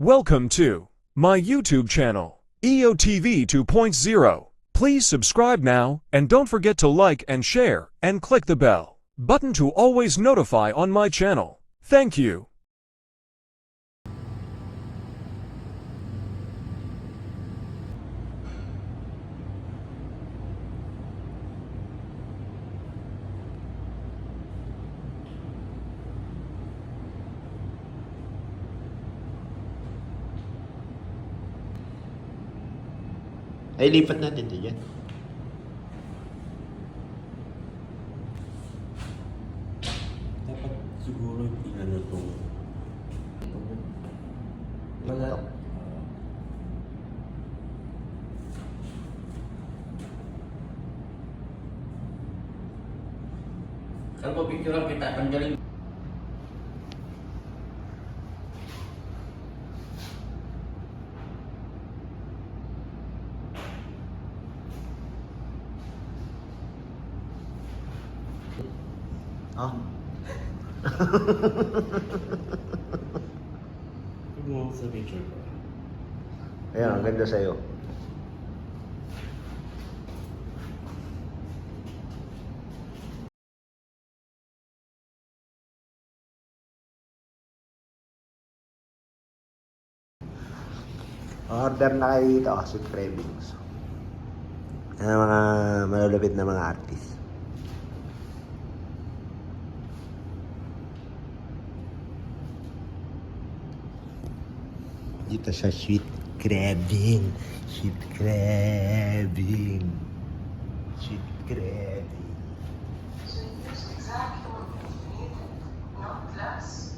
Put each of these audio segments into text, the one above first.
Welcome to my YouTube channel, EOTV 2.0. Please subscribe now and don't forget to like and share and click the bell button to always notify on my channel. Thank you. Ay, lipat natin din yan. Dapat siguro inano itong Wala. Kalau mo picture kita tanggalin. Ah. Huwag mo sa picture ko. Ayan, ang ganda sa'yo. Order na kayo dito, Sweet Cravings. Yan ang mga malulupit na mga artist. Dito sa Sweet Craving. Sweet Craving. Sweet Craving. So use exactly what you need, not less.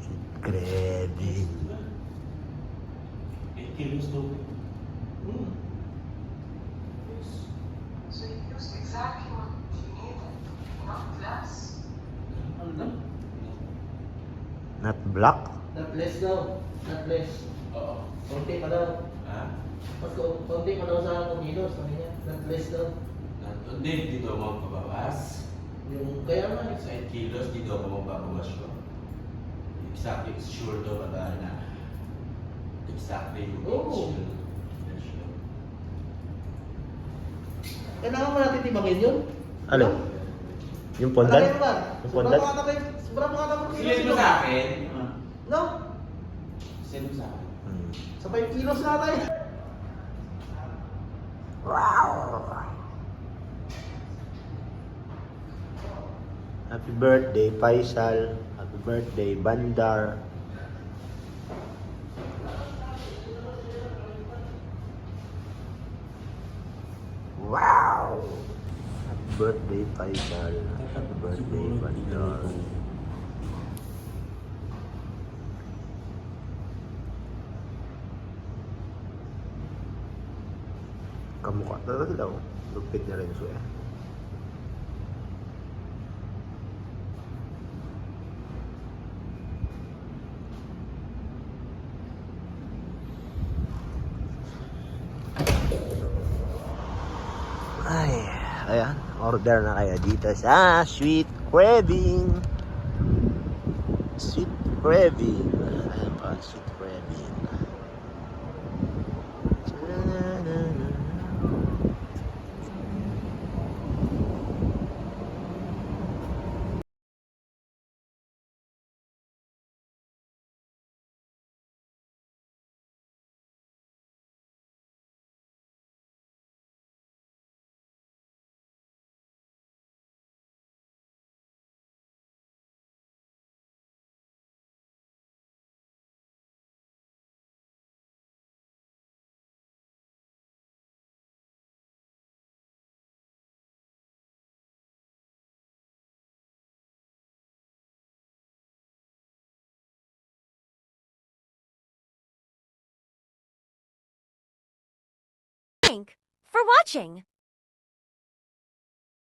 Sweet Craving. 8 kilos to. So use exactly what you need, not less. Ano lang? Not black. Not less daw. Not less. Oo. Konti pa daw. Ha? Mas konti pa daw sa kumilos. Sabi niya. Not less daw. Hindi, dito ako magpabawas. Yung kaya nga. Sa 8 kilos, dito ako magpabawas ko. Exactly, sure daw ba na exactly yung Oo. sure. Kailangan mo natin tibagin yun. Ano? Yung Malaki pondan? mo ba? Yung pondan? Sobrang mga kapag Send mo sa akin. No? Send mo sa akin. Sa 5 kilos na tayo. Happy birthday, Faisal. Happy birthday, Bandar. Wow! Happy birthday, Faisal. Happy birthday, Bandar. Kamukha talaga sila, oh. Lupit na rin siya. Ay, ayan. Order na kayo dito sa Sweet Craving. Sweet Craving. Ayan pa, Sweet Craving. For watching.